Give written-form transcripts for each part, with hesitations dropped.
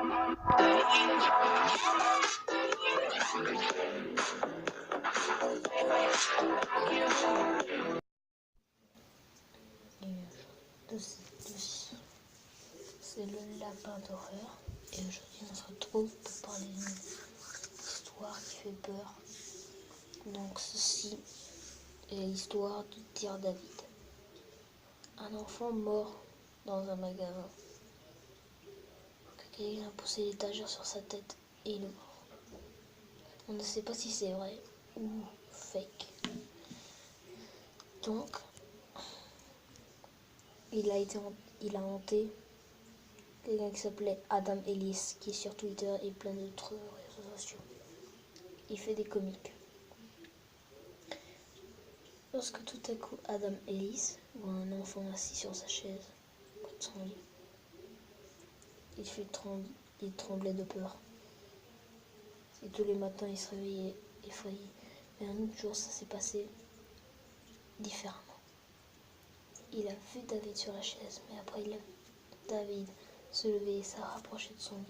C'est le lapin d'horreur et aujourd'hui on se retrouve pour parler d'une histoire qui fait peur. Donc ceci est l'histoire de Dear David. Un enfant mort dans un magasin. Quelqu'un a poussé l'étagère sur sa tête et il est mort. On ne sait pas si c'est vrai ou fake. Donc il a hanté quelqu'un qui s'appelait Adam Ellis, qui est sur Twitter et plein d'autres réseaux sociaux. Il fait des comics. Lorsque tout à coup Adam Ellis voit un enfant assis sur sa chaise, près de son lit, il tremblait de peur. Et tous les matins il se réveillait effrayé. Mais un autre jour ça s'est passé différemment. Il a vu David sur la chaise, mais après il a vu David se lever et s'est rapproché de son lit.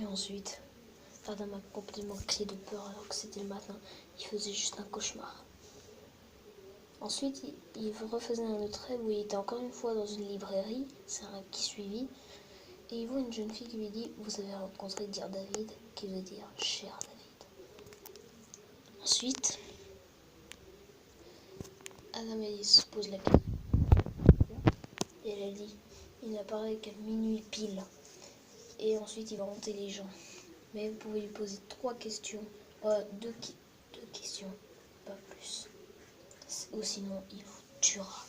Et ensuite, Adam a complètement crié de peur alors que c'était le matin. Il faisait juste un cauchemar. Ensuite, il refaisait un autre rêve où il était encore une fois dans une librairie. C'est un rêve qui suivit. Et il voit une jeune fille qui lui dit « Vous avez rencontré Dear David » qui veut dire « Cher David ». Ensuite, Adam Ellis se pose la question. Et elle dit « Il n'apparaît qu'à minuit pile ». Et ensuite, il va hanter les gens. Mais vous pouvez lui poser 3 questions. Deux questions, pas plus. Ou sinon, il vous tuera.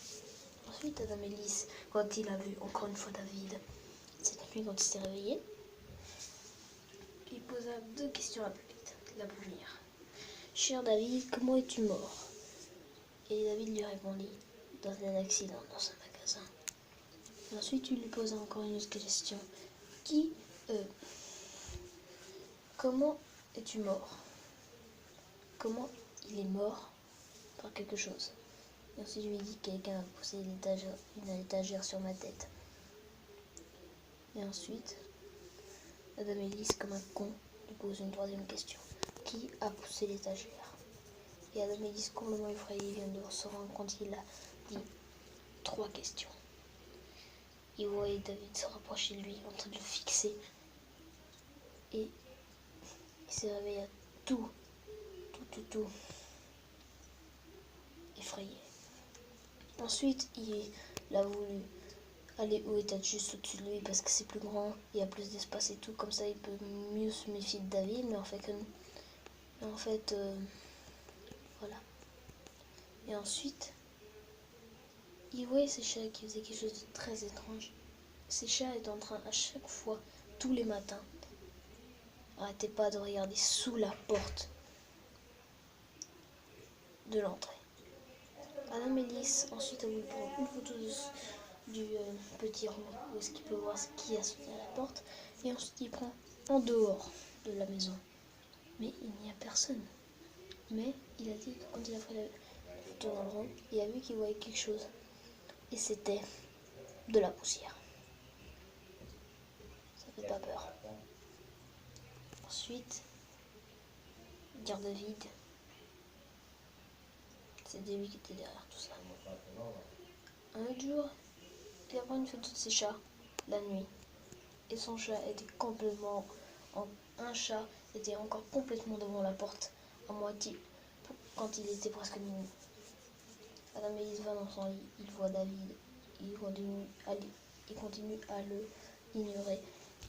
Ensuite, Adam Ellis, quand il a vu encore une fois David, cette nuit quand il s'est réveillé, il posa 2 questions rapides. La première. Cher David, comment es-tu mort? Et David lui répondit, dans un accident dans un magasin. Et ensuite, il lui posa encore une autre question. Comment es-tu mort? Comment il est mort par quelque chose? Et ensuite, je lui dis quelqu'un a poussé une étagère sur ma tête. Et ensuite, Adam Ellis, comme un con, lui pose une 3e question. Qui a poussé l'étagère? Et Adam Ellis, complètement effrayé, vient de se rendre compte qu'il a dit 3 questions. Il voyait David se rapprocher de lui, en train de le fixer. Et il s'est réveillé à tout effrayé. Ensuite, il a voulu aller où était juste au-dessus de lui parce que c'est plus grand, il y a plus d'espace et tout, comme ça il peut mieux se méfier de David, mais en fait, voilà. Et ensuite, il voyait ces chats qui faisaient quelque chose de très étrange. Ces chats étaient en train, à chaque fois, tous les matins, arrêtez pas de regarder sous la porte de l'entrée. Adam Ellis ensuite a voulu prendre une photo du petit rond où est-ce qu'il peut voir ce qui a sauté à la porte, et ensuite il prend en dehors de la maison. Mais il n'y a personne. Mais il a dit que quand il a pris la photo dans le rond, il a vu qu'il voyait quelque chose. Et c'était de la poussière. Ça fait pas peur. Ensuite, Dear David, c'était lui qui était derrière tout ça. Un autre jour, il a pris une photo de ses chats, la nuit. Et son chat était complètement... Un chat était encore complètement devant la porte, à moitié, quand il était presque minuit. Adam Ellis va dans son lit, il voit David, il continue à le ignorer.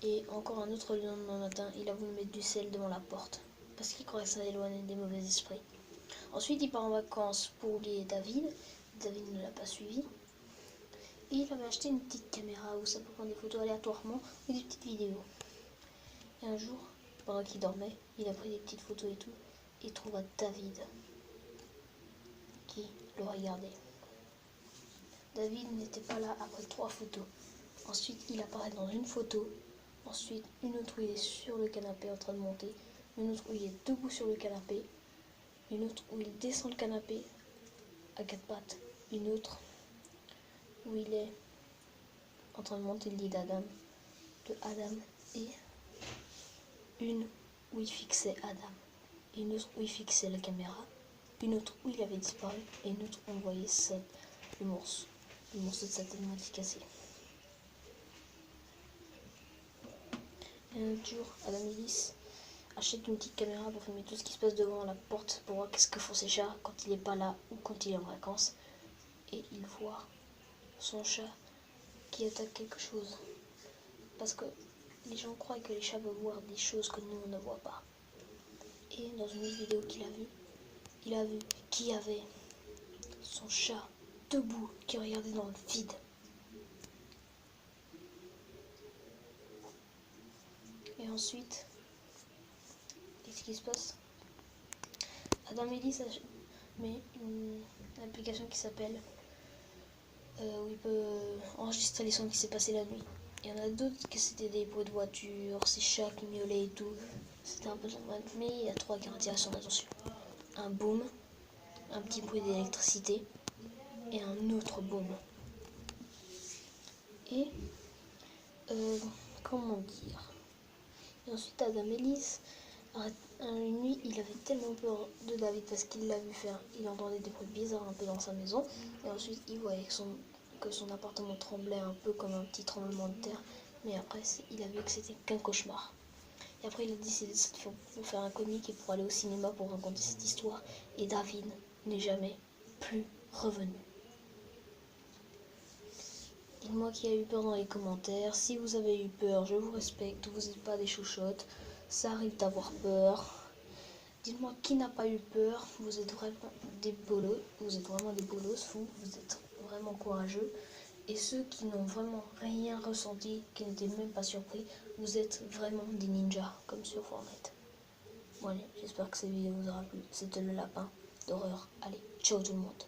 Et encore un autre lendemain matin, il a voulu mettre du sel devant la porte, parce qu'il croyait que ça éloignait des mauvais esprits. Ensuite, il part en vacances pour oublier David. David ne l'a pas suivi. Et il avait acheté une petite caméra où ça peut prendre des photos aléatoirement ou des petites vidéos. Et un jour, pendant qu'il dormait, il a pris des petites photos et tout, et trouva David qui le regardait. David n'était pas là après 3 photos. Ensuite, il apparaît dans une photo. Ensuite, une autre où il est sur le canapé en train de monter. Une autre où il est debout sur le canapé. Une autre où il descend le canapé à 4 pattes. Une autre où il est en train de monter le lit d'Adam, et une où il fixait Adam, une autre où il fixait la caméra, une autre où il avait disparu, et une autre où on voyait le morceau de sa tête moitié cassée. Et un jour, Adam Ellis achète une petite caméra pour filmer tout ce qui se passe devant la porte pour voir qu'est-ce que font ses chats quand il n'est pas là ou quand il est en vacances. Et il voit son chat qui attaque quelque chose. Parce que les gens croient que les chats peuvent voir des choses que nous on ne voit pas. Et dans une vidéo qu'il a vue, il a vu qu'il y avait son chat debout qui regardait dans le vide. Et ensuite, qu'est-ce qui se passe? Adam Ellis met une application qui s'appelle où il peut enregistrer les sons qui s'est passé la nuit. Il y en a d'autres que c'était des bruits de voiture, ses chats qui miaulaient et tout. C'était un peu normal, mais il y a 3 qui attirent son attention. Un boom, un petit bruit d'électricité et un autre boom. Et comment dire? Et ensuite Adam Ellis, une nuit, il avait tellement peur de David parce qu'il l'a vu faire. Il entendait des bruits bizarres un peu dans sa maison. Et ensuite, il voyait que son appartement tremblait un peu comme un petit tremblement de terre. Mais après, il a vu que c'était qu'un cauchemar. Et après, il a décidé de cette fois pour faire un comique et pour aller au cinéma pour raconter cette histoire. Et David n'est jamais plus revenu. Dites-moi qui a eu peur dans les commentaires. Si vous avez eu peur, je vous respecte. Vous n'êtes pas des chouchottes. Ça arrive d'avoir peur. Dites-moi qui n'a pas eu peur. Vous êtes vraiment des bolos. Vous êtes vraiment des bolos. Vous êtes vraiment courageux. Et ceux qui n'ont vraiment rien ressenti, qui n'étaient même pas surpris, vous êtes vraiment des ninjas, comme sur Fortnite. Bon allez, j'espère que cette vidéo vous aura plu. C'était le lapin d'horreur. Allez, ciao tout le monde.